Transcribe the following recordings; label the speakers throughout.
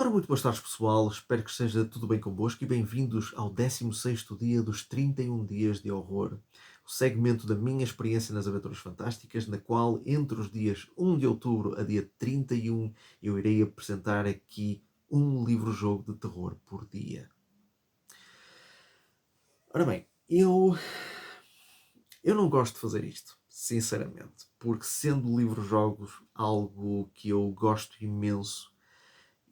Speaker 1: Ora, muito boas tardes, pessoal. Espero que esteja tudo bem convosco e bem-vindos ao 16º dia dos 31 dias de horror, o segmento da minha experiência nas Aventuras Fantásticas, na qual, entre os dias 1 de outubro a dia 31, eu irei apresentar aqui um livro-jogo de terror por dia. Ora bem, eu não gosto de fazer isto, sinceramente, porque sendo livro-jogos algo que eu gosto imenso,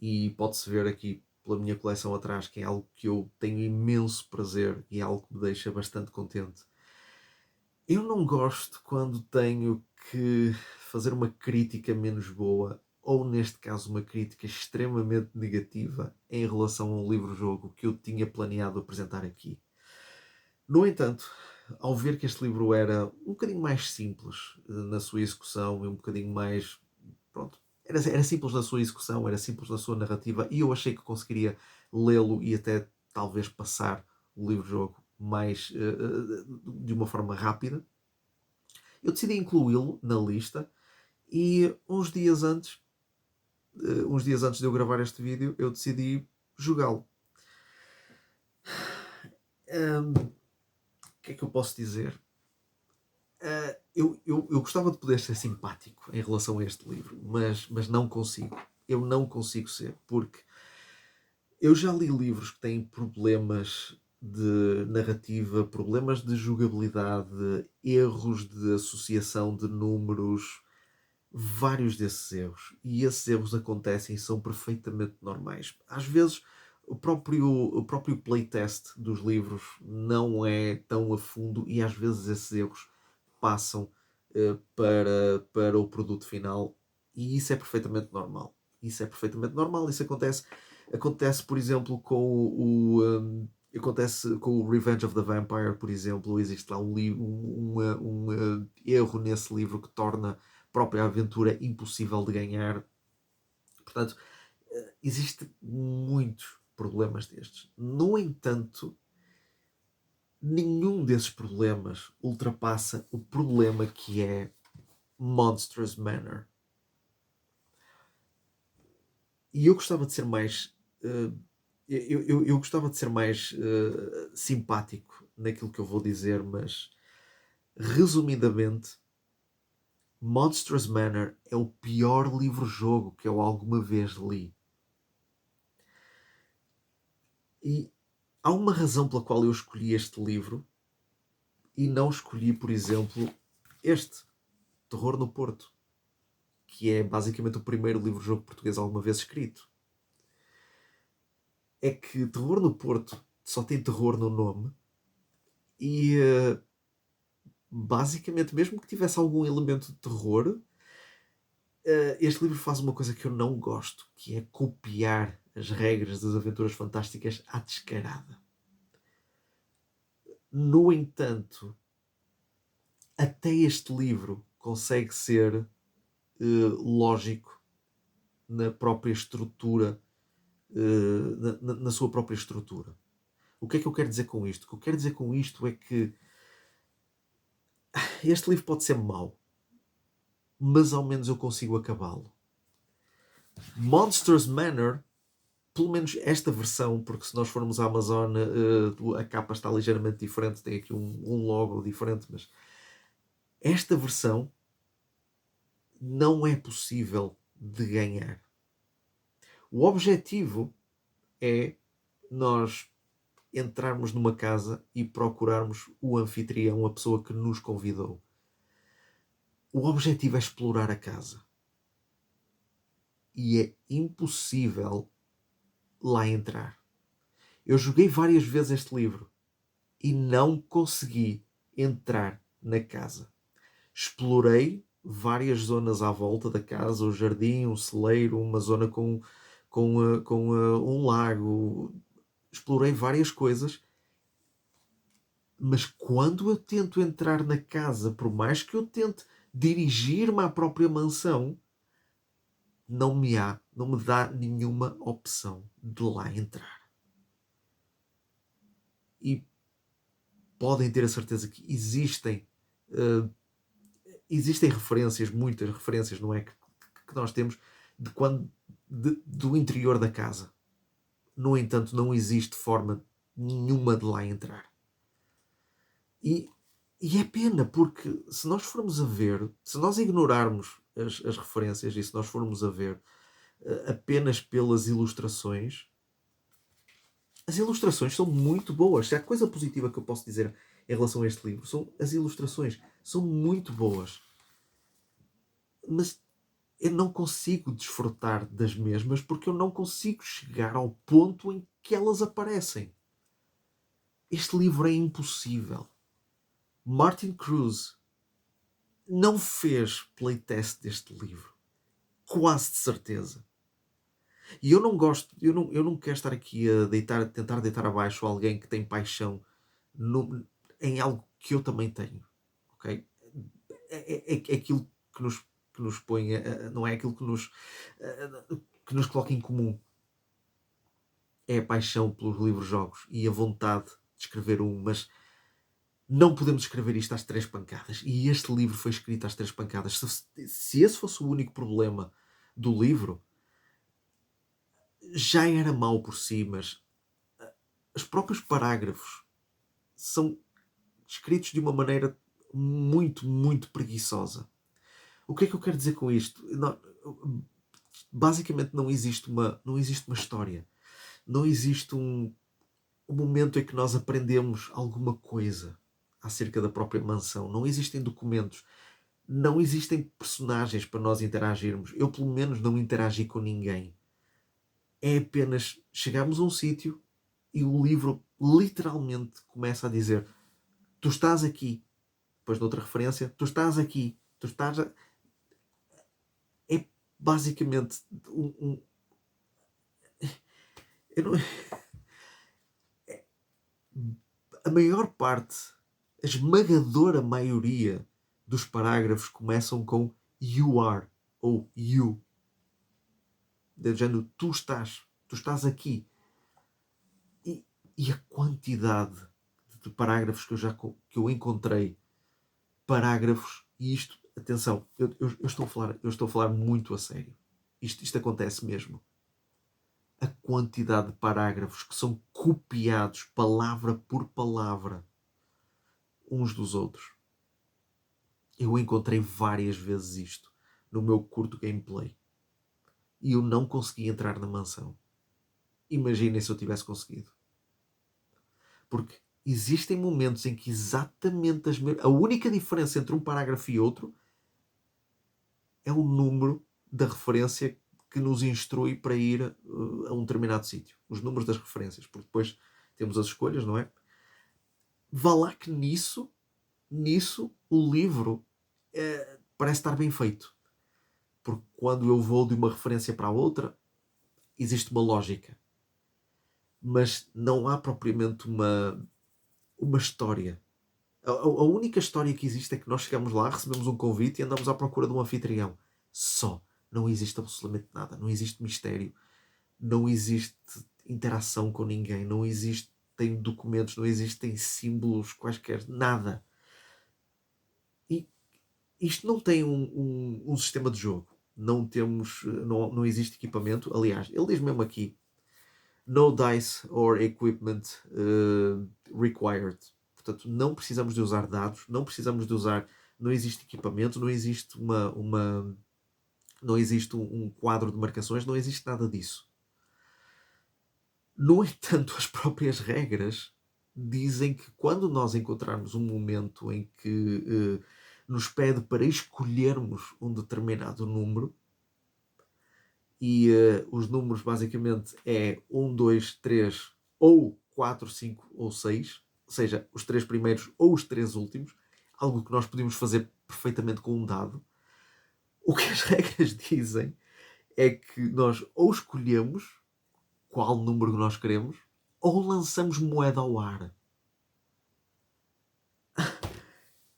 Speaker 1: e pode-se ver aqui pela minha coleção atrás que é algo que eu tenho imenso prazer e é algo que me deixa bastante contente. Eu não gosto quando tenho que fazer uma crítica menos boa, ou neste caso uma crítica extremamente negativa em relação a um livro-jogo que eu tinha planeado apresentar aqui. No entanto, ao ver que este livro era um bocadinho mais simples na sua execução e um bocadinho mais, pronto, era simples na sua execução, era simples na sua narrativa e eu achei que conseguiria lê-lo e até talvez passar o livro-jogo mais de uma forma rápida. Eu decidi incluí-lo na lista e uns dias antes de eu gravar este vídeo, eu decidi jogá-lo. O que é que eu posso dizer? Eu gostava de poder ser simpático em relação a este livro, mas não consigo. Eu não consigo ser, porque eu já li livros que têm problemas de narrativa, problemas de jogabilidade, erros de associação de números, vários desses erros. E esses erros acontecem e são perfeitamente normais. Às vezes, o próprio playtest dos livros não é tão a fundo e às vezes esses erros passam para o produto final e isso é perfeitamente normal. Isso é perfeitamente normal. Isso acontece por exemplo, acontece com o Revenge of the Vampire, por exemplo. Existe lá um erro nesse livro que torna a própria aventura impossível de ganhar. Portanto, existem muitos problemas destes. No entanto, nenhum desses problemas ultrapassa o problema que é Monstrous Manor. E eu gostava de ser mais. Eu gostava de ser mais simpático naquilo que eu vou dizer, mas resumidamente, Monstrous Manor é o pior livro-jogo que eu alguma vez li. E há uma razão pela qual eu escolhi este livro e não escolhi, por exemplo, este, Terror no Porto, que é basicamente o primeiro livro-jogo português alguma vez escrito. É que Terror no Porto só tem terror no nome e basicamente, mesmo que tivesse algum elemento de terror, este livro faz uma coisa que eu não gosto, que é copiar as regras das Aventuras Fantásticas à descarada. No entanto, até este livro consegue ser lógico na própria estrutura, na sua própria estrutura. O que é que eu quero dizer com isto? O que eu quero dizer com isto é que este livro pode ser mau, mas ao menos eu consigo acabá-lo. Monsters Manor, pelo menos esta versão, porque se nós formos à Amazon a capa está ligeiramente diferente, tem aqui um logo diferente, mas esta versão não é possível de ganhar. O objetivo é nós entrarmos numa casa e procurarmos o anfitrião, a pessoa que nos convidou. O objetivo é explorar a casa. E é impossível lá entrar. Eu joguei várias vezes este livro e não consegui entrar na casa. Explorei várias zonas à volta da casa, o jardim, um celeiro, uma zona com um lago. Explorei várias coisas, mas quando eu tento entrar na casa, por mais que eu tente dirigir-me à própria mansão, não me dá nenhuma opção de lá entrar. E podem ter a certeza que existem referências, muitas referências, não é, que nós temos de quando do interior da casa. No entanto, não existe forma nenhuma de lá entrar. E, e é pena, porque se nós formos a ver, se nós ignorarmos as referências e se nós formos a ver apenas pelas ilustrações, as ilustrações são muito boas. Se há coisa positiva que eu posso dizer em relação a este livro, são as ilustrações. São muito boas. Mas eu não consigo desfrutar das mesmas porque eu não consigo chegar ao ponto em que elas aparecem. Este livro é impossível. Martin Cruz não fez playtest deste livro. Quase de certeza. E eu não gosto, eu não quero estar aqui a tentar deitar abaixo alguém que tem paixão em algo que eu também tenho. Ok? É aquilo que nos põe, não é aquilo que nos coloca em comum. É a paixão pelos livros-jogos e a vontade de escrever mas não podemos escrever isto às 3 pancadas. E este livro foi escrito às 3 pancadas. Se esse fosse o único problema do livro, já era mau por si, mas os próprios parágrafos são escritos de uma maneira muito, muito preguiçosa. O que é que eu quero dizer com isto? Basicamente não existe uma história. Não existe um momento em que nós aprendemos alguma coisa acerca da própria mansão. Não existem documentos. Não existem personagens para nós interagirmos. Eu, pelo menos, não interagi com ninguém. É apenas chegarmos a um sítio e o livro literalmente começa a dizer: tu estás aqui. Depois, noutra referência, tu estás aqui. Tu estás... É basicamente eu não... A maior parte, a esmagadora maioria dos parágrafos começam com you are ou you. Dizendo tu estás aqui. E a quantidade de parágrafos que eu encontrei, parágrafos, e isto, atenção, eu estou a falar muito a sério. Isto acontece mesmo. A quantidade de parágrafos que são copiados palavra por palavra uns dos outros. Eu encontrei várias vezes isto no meu curto gameplay. E eu não consegui entrar na mansão. Imaginem se eu tivesse conseguido. Porque existem momentos em que exatamente a única diferença entre um parágrafo e outro é o número da referência que nos instrui para ir a um determinado sítio. Os números das referências. Porque depois temos as escolhas, não é? Vá lá que nisso o livro parece estar bem feito. Porque quando eu vou de uma referência para a outra, existe uma lógica. Mas não há propriamente uma história. A única história que existe é que nós chegamos lá, recebemos um convite e andamos à procura de um anfitrião. Só. Não existe absolutamente nada. Não existe mistério. Não existe interação com ninguém. Não existem documentos. Não existem símbolos quaisquer. Nada. E isto não tem um sistema de jogo. Não existe equipamento. Aliás, ele diz mesmo aqui: no dice or equipment required. Portanto, não precisamos de usar dados, não precisamos de usar, não existe equipamento, não existe não existe um quadro de marcações, não existe nada disso. No entanto, as próprias regras dizem que quando nós encontrarmos um momento em que nos pede para escolhermos um determinado número, e os números basicamente é 1, 2, 3 ou 4, 5 ou 6, ou seja, os 3 primeiros ou os 3 últimos, algo que nós podemos fazer perfeitamente com um dado. O que as regras dizem é que nós ou escolhemos qual número nós queremos ou lançamos moeda ao ar.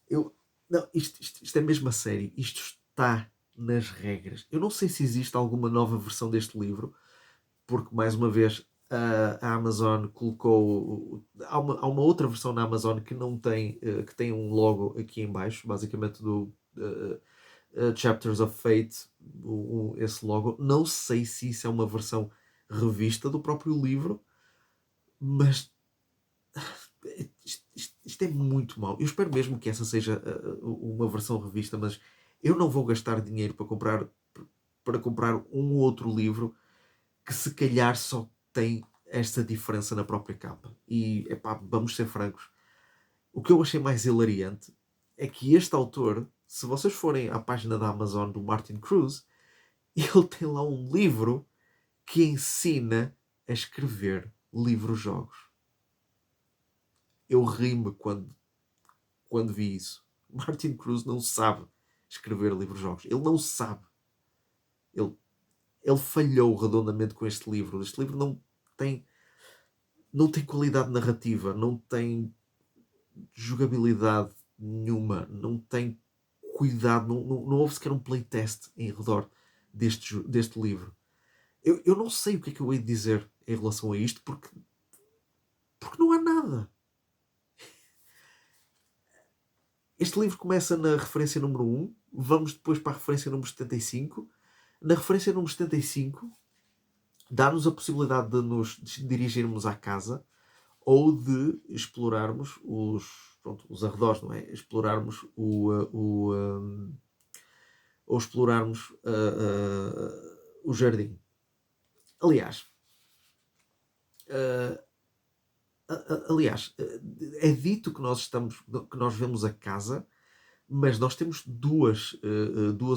Speaker 1: Não, isto é mesmo a sério. Isto está nas regras. Eu não sei se existe alguma nova versão deste livro, porque, mais uma vez, a Amazon colocou... Há uma outra versão na Amazon que não tem, que tem um logo aqui em baixo, basicamente Chapters of Fate, esse logo. Não sei se isso é uma versão revista do próprio livro, mas isto é muito mau. Eu espero mesmo que essa seja uma versão revista, mas eu não vou gastar dinheiro para comprar um ou outro livro que se calhar só tem esta diferença na própria capa. E, epá, vamos ser francos, o que eu achei mais hilariante é que este autor, se vocês forem à página da Amazon do Martin Cruz, ele tem lá um livro que ensina a escrever livros-jogos. Eu ri-me quando vi isso. Martin Cruz não sabe escrever livros-jogos. Ele não sabe. Ele, ele falhou redondamente com este livro. Este livro não tem qualidade narrativa, não tem jogabilidade nenhuma, não tem cuidado, não houve sequer um playtest em redor deste livro. Eu não sei o que é que eu hei de dizer em relação a isto, porque não há nada. Este livro começa na referência número 1, vamos depois para a referência número 75. Na referência número 75, dá-nos a possibilidade de nos dirigirmos à casa ou de explorarmos os arredores, não é? Explorarmos ou explorarmos o jardim. Aliás, é dito que nós vemos a casa, mas nós temos duas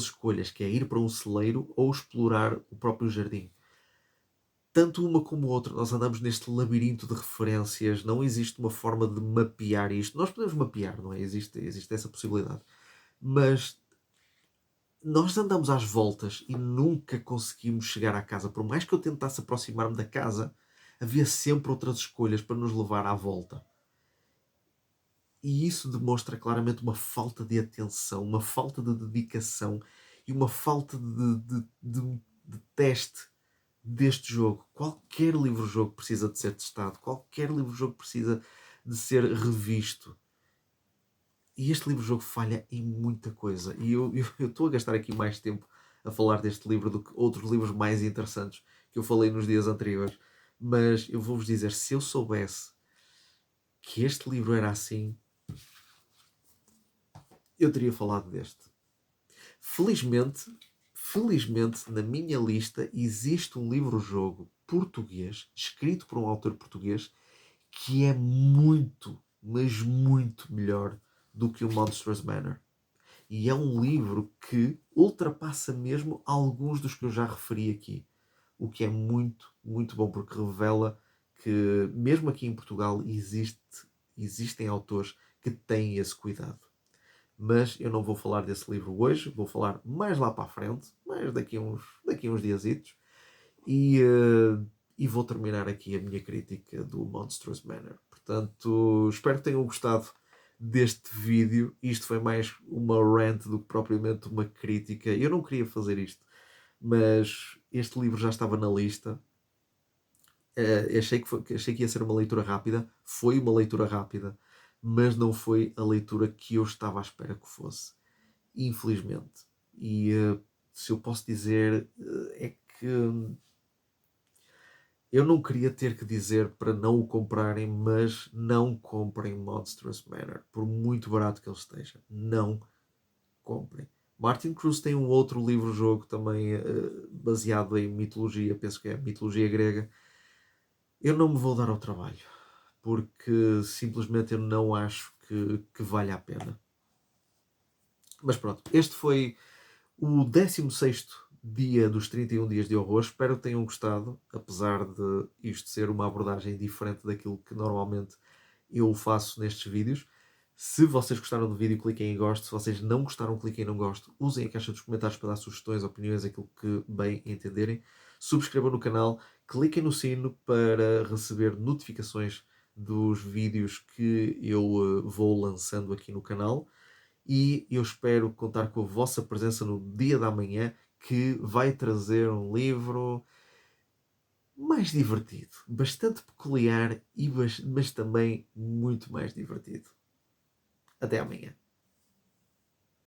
Speaker 1: escolhas, que é ir para um celeiro ou explorar o próprio jardim. Tanto uma como a outra, nós andamos neste labirinto de referências, não existe uma forma de mapear isto. Nós podemos mapear, não é? Existe essa possibilidade. Mas nós andamos às voltas e nunca conseguimos chegar à casa. Por mais que eu tentasse aproximar-me da casa, havia sempre outras escolhas para nos levar à volta. E isso demonstra claramente uma falta de atenção, uma falta de dedicação e uma falta de teste deste jogo. Qualquer livro-jogo precisa de ser testado, qualquer livro-jogo precisa de ser revisto. E este livro-jogo falha em muita coisa. E eu estou a gastar aqui mais tempo a falar deste livro do que outros livros mais interessantes que eu falei nos dias anteriores. Mas eu vou-vos dizer, se eu soubesse que este livro era assim, eu teria falado deste. Felizmente, na minha lista existe um livro-jogo português, escrito por um autor português, que é muito, mas muito melhor do que o Monstrous Manor. E é um livro que ultrapassa mesmo alguns dos que eu já referi aqui. O que é muito, muito bom, porque revela que, mesmo aqui em Portugal, existem autores que têm esse cuidado. Mas eu não vou falar desse livro hoje, vou falar mais lá para a frente, mais daqui a uns diazitos, e vou terminar aqui a minha crítica do Monstrous Manor. Portanto, espero que tenham gostado deste vídeo. Isto foi mais uma rant do que propriamente uma crítica. Eu não queria fazer isto, mas este livro já estava na lista. Achei que ia ser uma leitura rápida. Foi uma leitura rápida, mas não foi a leitura que eu estava à espera que fosse, infelizmente. E se eu posso dizer, é que eu não queria ter que dizer para não o comprarem, mas não comprem Monstrous Manor, por muito barato que ele esteja. Não comprem. Martin Cruz tem um outro livro-jogo também baseado em mitologia, penso que é mitologia grega. Eu não me vou dar ao trabalho, porque simplesmente eu não acho que vale a pena. Mas pronto, este foi o 16º dia dos 31 dias de horror. Espero que tenham gostado, apesar de isto ser uma abordagem diferente daquilo que normalmente eu faço nestes vídeos. Se vocês gostaram do vídeo, cliquem em gosto. Se vocês não gostaram, cliquem em não gosto. Usem a caixa dos comentários para dar sugestões, opiniões, aquilo que bem entenderem. Subscrevam no canal, cliquem no sino para receber notificações dos vídeos que eu vou lançando aqui no canal. E eu espero contar com a vossa presença no dia da manhã, que vai trazer um livro mais divertido, bastante peculiar, mas também muito mais divertido. Até amanhã.